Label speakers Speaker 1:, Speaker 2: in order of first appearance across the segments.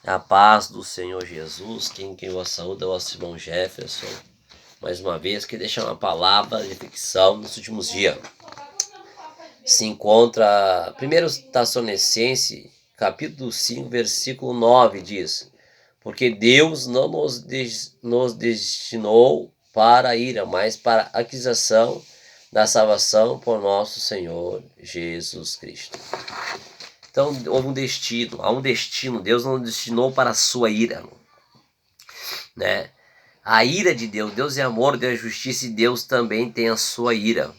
Speaker 1: A paz do Senhor Jesus, quem vos saúda é o nosso irmão Jefferson, mais uma vez, que deixa uma palavra de ficção nos últimos dias. Se encontra 1 Tessalonicenses, capítulo 5, versículo 9, diz: Porque Deus não nos destinou para a ira, mas para a aquisição da salvação por nosso Senhor Jesus Cristo. Então, há um destino. Deus não destinou para a sua ira, né? A ira de Deus, Deus é amor, Deus é justiça e Deus também tem a sua ira.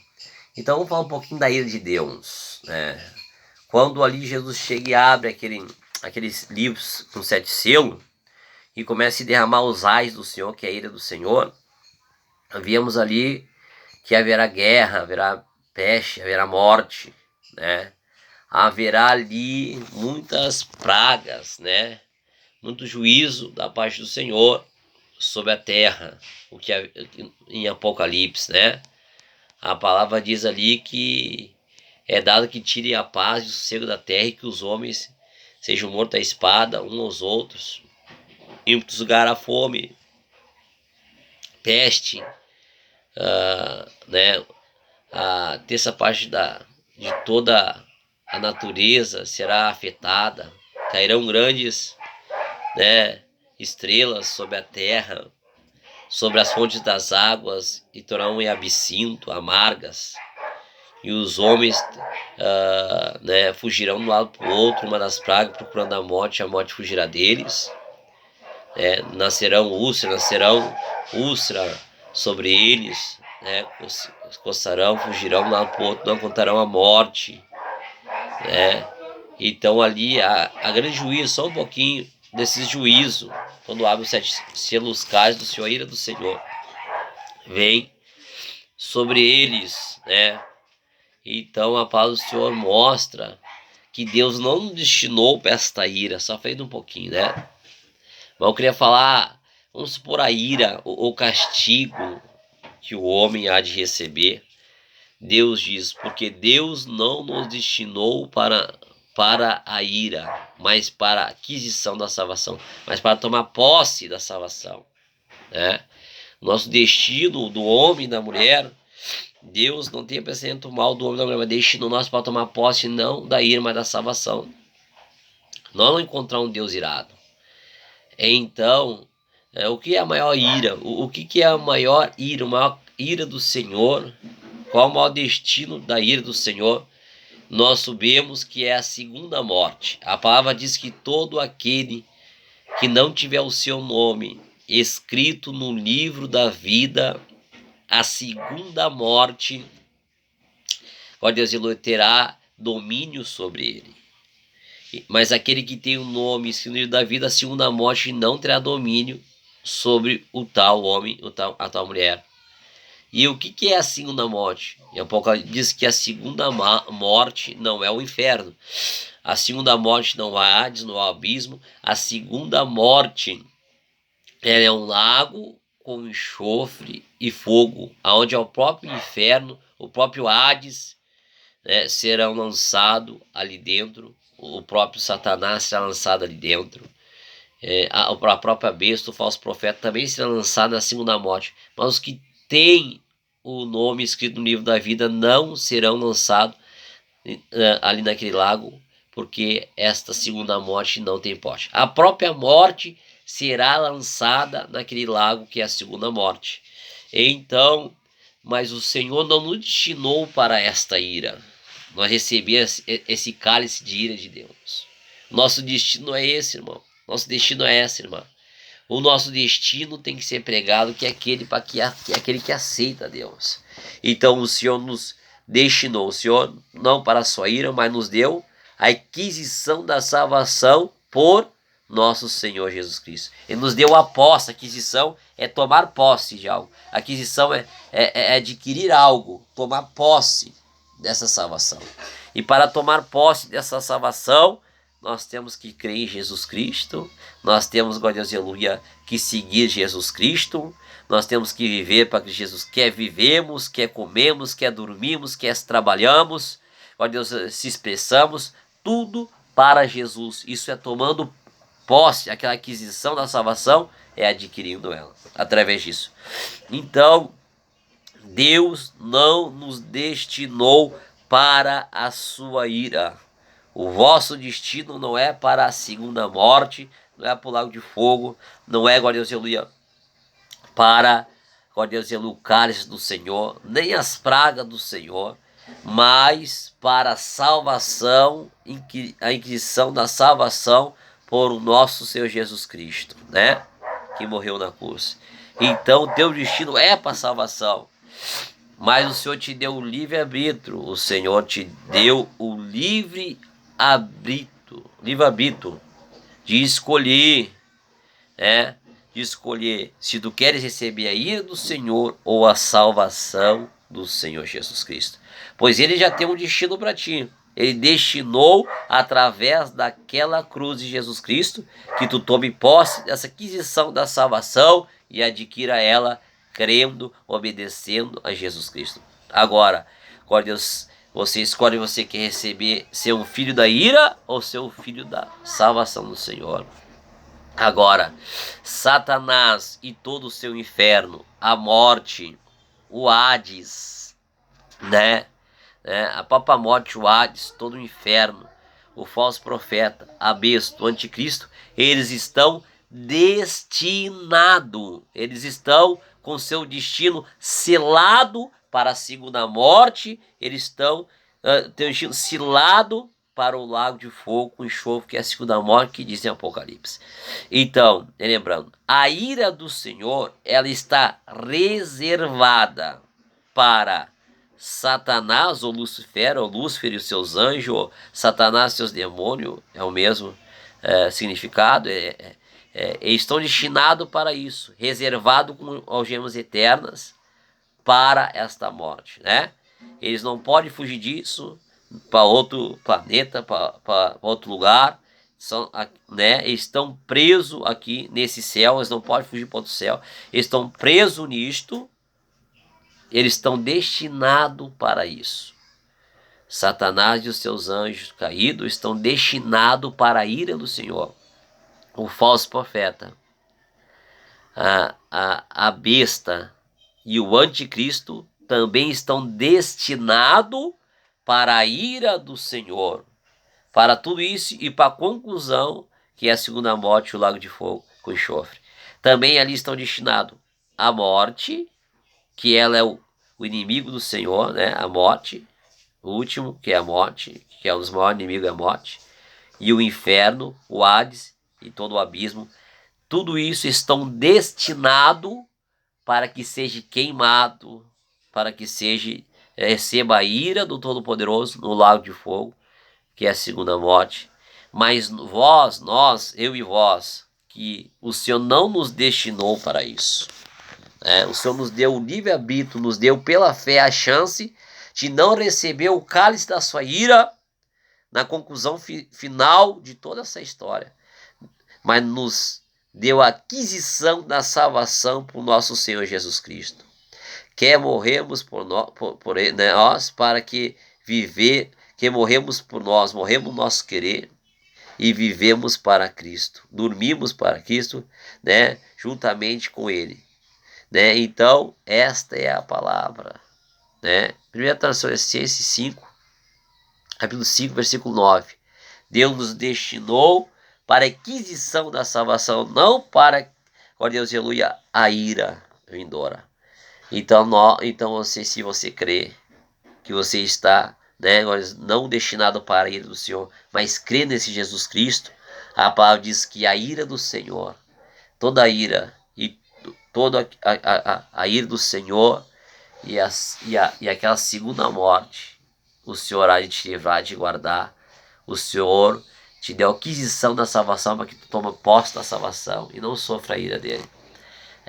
Speaker 1: Então, vamos falar um pouquinho da ira de Deus, né? Quando ali Jesus chega e abre aqueles livros com 7 selos e começa a derramar os ais do Senhor, que é a ira do Senhor, vemos ali que haverá guerra, haverá peste, haverá morte, né? Haverá ali muitas pragas, né? Muito juízo da parte do Senhor sobre a terra, o que em Apocalipse, né? A palavra diz ali que é dado que tire a paz e o sossego da terra e que os homens sejam mortos à espada uns aos outros. Em muitos lugares a fome, peste, né? A terça parte de toda a natureza será afetada. Cairão grandes, né, estrelas sobre a terra, sobre as fontes das águas, e tornarão em absinto, amargas. E os homens né, fugirão de um lado para o outro, uma das pragas, procurando a morte fugirá deles. Nascerão úlceras sobre eles, né, coçarão, fugirão de um lado para o outro, não contarão a morte. Né? Então ali a grande juízo, só um pouquinho desse juízo, quando abre os 7 selos cais do Senhor, a ira do Senhor vem sobre eles, né? Então a palavra do Senhor mostra que Deus não nos destinou para esta ira, só fez um pouquinho, né? Mas eu queria falar, vamos supor a ira, o castigo que o homem há de receber. Deus diz, porque Deus não nos destinou para a ira, mas para a aquisição da salvação, mas para tomar posse da salvação, né? Nosso destino do homem e da mulher, Deus não tem pensamento mal do homem e da mulher, mas destino nosso para tomar posse não da ira, mas da salvação. Nós não encontramos um Deus irado. Então, o que é a maior ira? O que é a maior ira? A maior ira do Senhor? Qual o maior destino da ira do Senhor? Nós sabemos que é a segunda morte. A palavra diz que todo aquele que não tiver o seu nome escrito no livro da vida, a segunda morte, ó Deus, ele terá domínio sobre ele. Mas aquele que tem o nome escrito no livro da vida, a segunda morte não terá domínio sobre o tal homem, a tal mulher. E o que é a segunda morte? E Apocalipse diz que a segunda morte não é o inferno. A segunda morte não há Hades, não há abismo. A segunda morte é um lago com enxofre e fogo, onde é o próprio inferno, o próprio Hades, né, serão lançados ali dentro. O próprio Satanás será lançado ali dentro. A própria besta, o falso profeta, também será lançado na segunda morte. Mas os que têm o nome escrito no livro da vida não serão lançados ali naquele lago, porque esta segunda morte não tem porte. A própria morte será lançada naquele lago que é a segunda morte. Então, mas o Senhor não nos destinou para esta ira. Nós recebemos esse cálice de ira de Deus. Nosso destino é esse, irmão. Nosso destino é esse, irmão. O nosso destino tem que ser pregado, que é aquele que aceita Deus. Então o Senhor nos destinou, o Senhor não para a sua ira, mas nos deu a aquisição da salvação por nosso Senhor Jesus Cristo. Ele nos deu a posse. Aquisição é tomar posse de algo. Aquisição é adquirir algo, tomar posse dessa salvação. E para tomar posse dessa salvação, nós temos que crer em Jesus Cristo, nós temos, glória a Deus, aleluia, que seguir Jesus Cristo, nós temos que viver para que Jesus quer vivemos, quer comemos, quer dormimos, quer trabalhamos, glória a Deus, se expressamos, tudo para Jesus. Isso é tomando posse, aquela aquisição da salvação, é adquirindo ela, através disso. Então, Deus não nos destinou para a sua ira. O vosso destino não é para a segunda morte, não é para o lago de fogo, não é, glória a Deus, aleluia, para, glória a Deus, aleluia, o cálice do Senhor, nem as pragas do Senhor, mas para a salvação, a inquisição da salvação por o nosso Senhor Jesus Cristo, né? Que morreu na cruz. Então, o teu destino é para a salvação. Mas o Senhor te deu o livre-arbítrio. O Senhor te deu o livre-arbítrio de escolher, né? De escolher se tu queres receber a ira do Senhor ou a salvação do Senhor Jesus Cristo. Pois ele já tem um destino para ti. Ele destinou através daquela cruz de Jesus Cristo que tu tome posse dessa aquisição da salvação e adquira ela crendo, obedecendo a Jesus Cristo. Agora, glória a Deus, você escolhe, você quer receber, ser um filho da ira ou ser um filho da salvação do Senhor. Agora, Satanás e todo o seu inferno, a morte, o Hades, né? A própria morte, o Hades, todo o inferno, o falso profeta, a besta, o anticristo, eles estão destinados, eles estão com seu destino selado para a segunda morte, eles estão têm o destino selado para o lago de fogo com enxofre, que é a segunda morte, que diz em Apocalipse. Então, lembrando, a ira do Senhor, ela está reservada para Satanás, ou Lúcifer, ou Lúcifer e os seus anjos, ou Satanás e seus demônios, é o mesmo significado, eles estão destinados para isso, reservado com algemas eternas para esta morte, né? Eles não podem fugir disso para outro planeta, para outro lugar, né? Eles estão presos aqui nesse céu, eles não podem fugir para outro céu, eles estão presos nisto, eles estão destinados para isso. Satanás e os seus anjos caídos estão destinados para a ira do Senhor. O falso profeta, a besta e o anticristo também estão destinados para a ira do Senhor. Para tudo isso e para a conclusão, que é a segunda morte, o lago de fogo com enxofre. Também ali estão destinados a morte, que ela é o inimigo do Senhor, né? A morte, o último, que é a morte, que é um dos maiores inimigos, é a morte. E o inferno, o Hades e todo o abismo. Tudo isso estão destinados para que seja queimado, para que receba a ira do Todo-Poderoso no lago de fogo, que é a segunda morte. Mas nós, eu e vós, que o Senhor não nos destinou para isso. O Senhor nos deu o livre-arbítrio, nos deu pela fé a chance de não receber o cálice da sua ira na conclusão final de toda essa história. Mas nos deu a aquisição da salvação por nosso Senhor Jesus Cristo. Quer morremos por nós para que viver, que morremos por nós, morremos no nosso querer e vivemos para Cristo. Dormimos para Cristo, né, juntamente com Ele. Né? Então, esta é a palavra. Né? 1 Tessalonicenses 5, capítulo 5, versículo 9. Deus nos destinou para a aquisição da salvação, não para, glória a Deus, aleluia, a ira vindoura. Então, se você crê que você está, né, não destinado para a ira do Senhor, mas crê nesse Jesus Cristo, a palavra diz que a ira do Senhor, toda a ira e toda a ira do Senhor e aquela segunda morte, o Senhor há de te livrar, de guardar. O Senhor te deu a aquisição da salvação para que tu tome posse da salvação e não sofra a ira dele.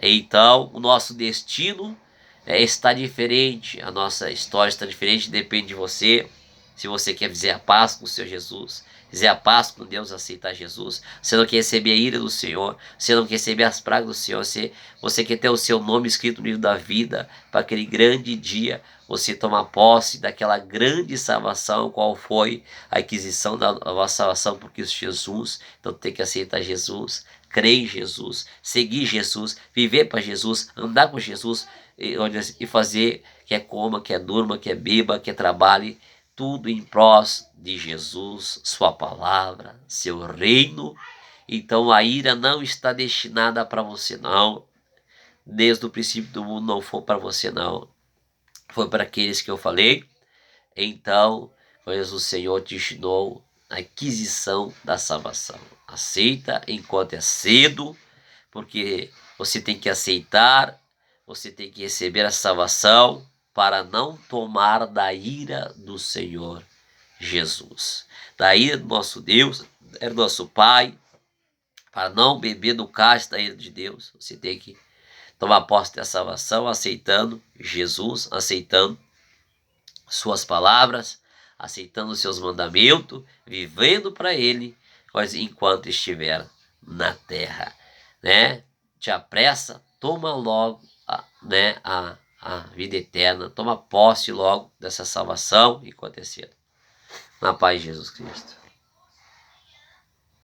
Speaker 1: Então, o nosso destino está diferente, a nossa história está diferente, depende de você. Se você quer viver a paz com o Senhor Jesus, quiser a paz com Deus, aceitar Jesus, você não quer receber a ira do Senhor, você não quer receber as pragas do Senhor, você quer ter o seu nome escrito no livro da vida, para aquele grande dia, você tomar posse daquela grande salvação, qual foi a aquisição da nossa salvação por Cristo Jesus. Então tem que aceitar Jesus, crer em Jesus, seguir Jesus, viver para Jesus, andar com Jesus e fazer, quer coma, quer durma, quer beba, quer trabalhe, tudo em prós de Jesus, sua palavra, seu reino. Então a ira não está destinada para você não. Desde o princípio do mundo não foi para você não. Foi para aqueles que eu falei. Então, pois o Senhor te ensinou a aquisição da salvação. Aceita enquanto é cedo, porque você tem que aceitar, você tem que receber a salvação para não tomar da ira do Senhor Jesus. Da ira do nosso Deus, é do nosso Pai, para não beber do cálice da ira de Deus. Você tem que tomar posse da salvação, aceitando Jesus, aceitando suas palavras, aceitando seus mandamentos, vivendo para Ele, mas enquanto estiver na terra, né? Te apressa, toma logo, a vida eterna, toma posse logo dessa salvação enquanto é cedo. Na paz de Jesus Cristo.